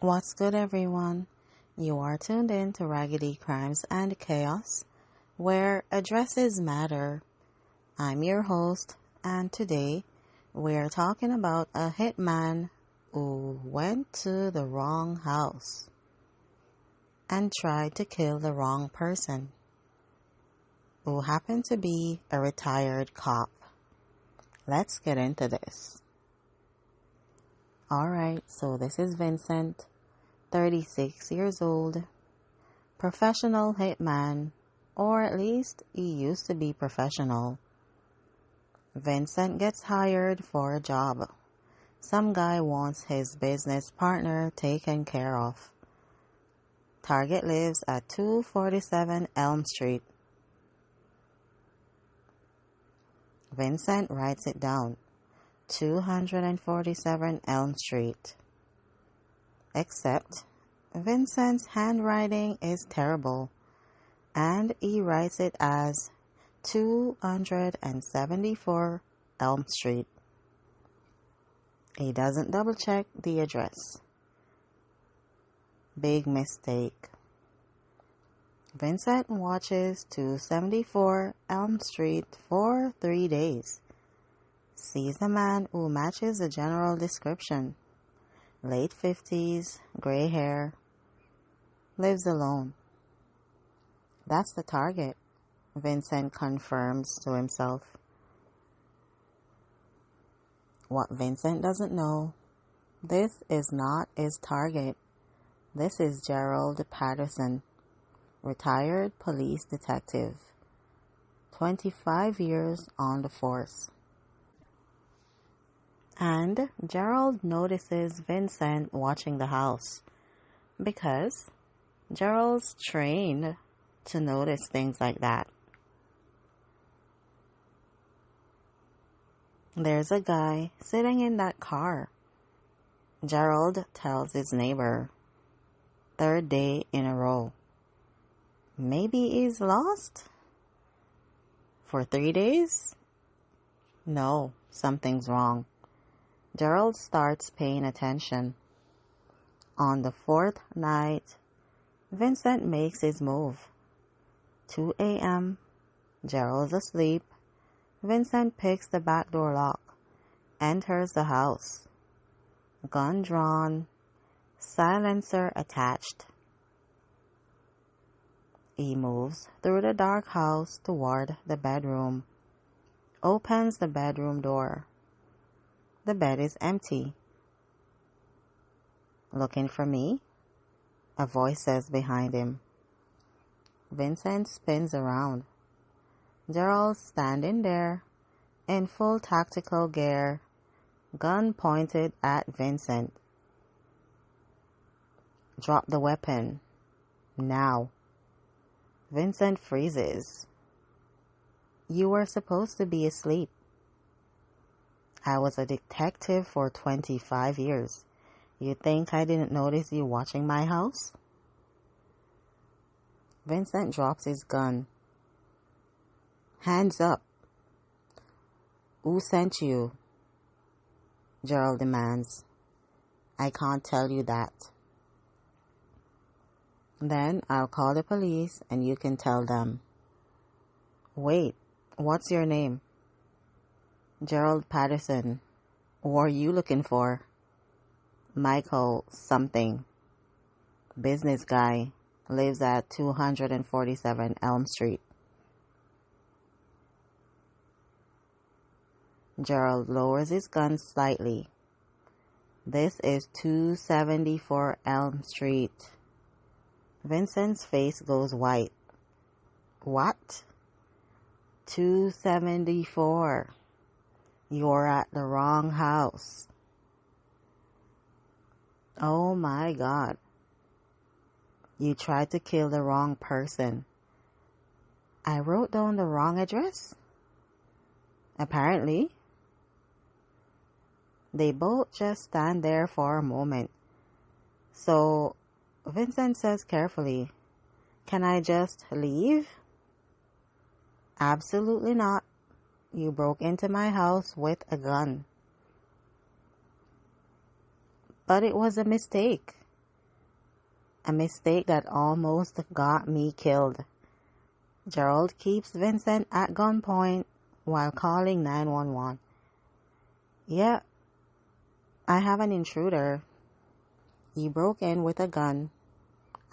What's good, everyone? You are tuned in to Raggedy Crimes and Chaos, where addresses matter. I'm your host, and today we're talking about a hitman who went to the wrong house and tried to kill the wrong person, who happened to be a retired cop. Let's get into this. Alright, so this is Vincent, 36 years old, professional hitman, or at least he used to be professional. Vincent gets hired for a job. Some guy wants his business partner taken care of. Target lives at 247 Elm Street. Vincent writes it down. 247 Elm Street. Except Vincent's handwriting is terrible, and he writes it as 274 Elm Street. He doesn't double check the address. Big mistake. Vincent watches 274 Elm Street for 3 days. Sees a man who matches the general description. Late 50s, gray hair, lives alone. That's the target, Vincent confirms to himself. What Vincent doesn't know, this is not his target. This is Gerald Patterson, retired police detective, 25 years on the force. And Gerald notices Vincent watching the house because Gerald's trained to notice things like that. There's a guy sitting in that car. Gerald tells his neighbor, 3rd day in a row. Maybe he's lost? For 3 days? No, something's wrong. Gerald starts paying attention. On the 4th night, Vincent makes his move. 2 a.m., Gerald's asleep. Vincent picks the back door lock, enters the house. Gun drawn, silencer attached. He moves through the dark house toward the bedroom, opens the bedroom door. The bed is empty. Looking for me? A voice says behind him. Vincent spins around. Gerald's standing there, in full tactical gear, gun pointed at Vincent. Drop the weapon. Now. Vincent freezes. You were supposed to be asleep. I was a detective for 25 years. You think I didn't notice you watching my house? Vincent drops his gun. Hands up. Who sent you? Gerald demands. I can't tell you that. Then I'll call the police and you can tell them. Wait, what's your name? Gerald Patterson. Who are you looking for? Michael something. Business guy. Lives at 247 Elm Street. Gerald lowers his gun slightly. This is 274 Elm Street. Vincent's face goes white. What? 274. You're at the wrong house. Oh my God. You tried to kill the wrong person. I wrote down the wrong address? Apparently. They both just stand there for a moment. So Vincent says carefully, Can I just leave? Absolutely not. You broke into my house with a gun. But it was a mistake. A mistake that almost got me killed. Gerald keeps Vincent at gunpoint while calling 911. Yeah, I have an intruder. He broke in with a gun.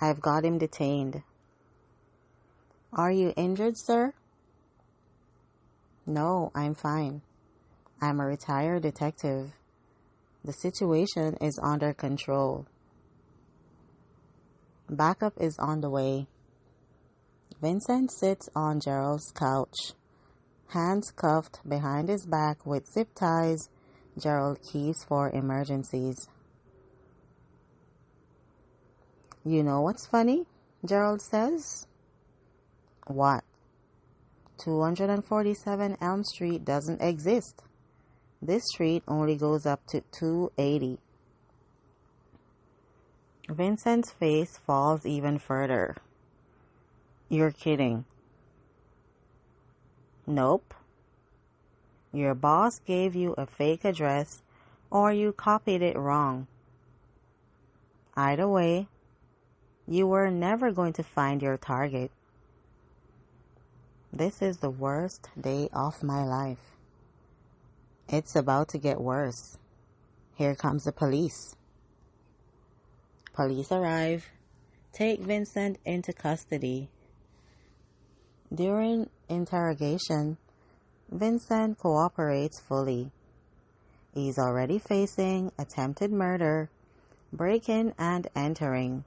I've got him detained. Are you injured, sir? No, I'm fine. I'm a retired detective. The situation is under control. Backup is on the way. Vincent sits on Gerald's couch, hands cuffed behind his back with zip ties Gerald keeps for emergencies. You know what's funny? Gerald says. What? 247 Elm Street doesn't exist. This street only goes up to 280. Vincent's face falls even further. You're kidding. Nope. Your boss gave you a fake address or you copied it wrong. Either way, you were never going to find your target. This is the worst day of my life. It's about to get worse. Here comes the police. Police arrive, take Vincent into custody. During interrogation, Vincent cooperates fully. He's already facing attempted murder, break-in and entering,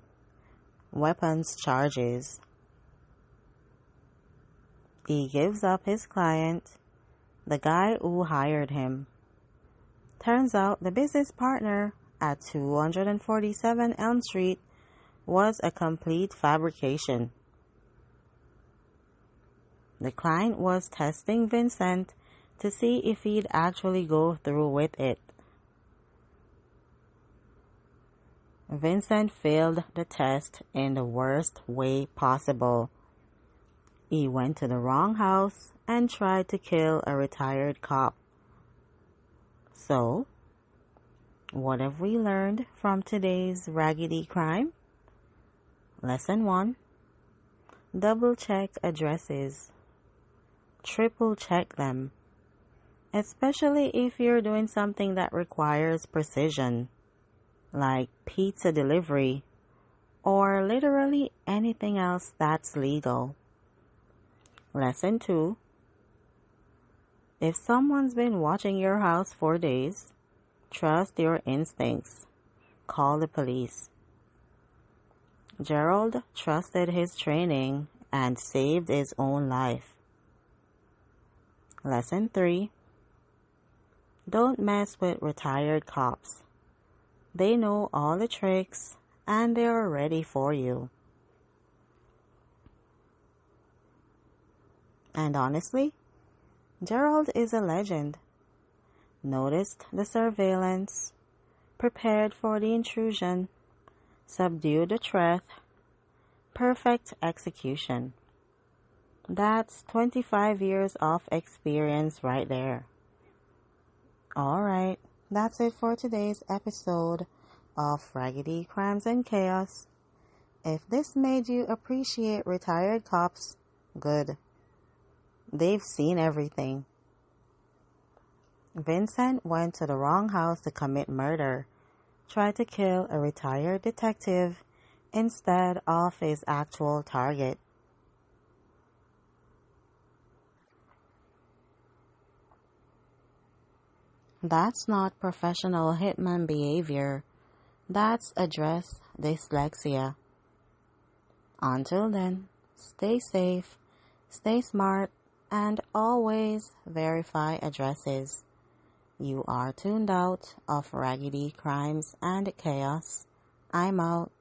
weapons charges. He gives up his client, the guy who hired him. Turns out the business partner at 247 Elm Street was a complete fabrication. The client was testing Vincent to see if he'd actually go through with it. Vincent failed the test in the worst way possible. He went to the wrong house and tried to kill a retired cop. So, what have we learned from today's Raggedy crime? Lesson 1. Double check addresses. Triple check them. Especially if you're doing something that requires precision, like pizza delivery, or literally anything else that's legal. Lesson 2. If someone's been watching your house for days, trust your instincts. Call the police. Gerald trusted his training and saved his own life. Lesson 3. Don't mess with retired cops. They know all the tricks and they're ready for you. And honestly, Gerald is a legend. Noticed the surveillance, prepared for the intrusion, subdued the threat, perfect execution. That's 25 years of experience right there. Alright, that's it for today's episode of Raggedy Crimes and Chaos. If this made you appreciate retired cops, good. They've seen everything. Vincent went to the wrong house to commit murder, tried to kill a retired detective instead of his actual target. That's not professional hitman behavior. That's address dyslexia. Until then, stay safe, stay smart, and always verify addresses. You are tuned out of Raggedy Crimes and Chaos. I'm out.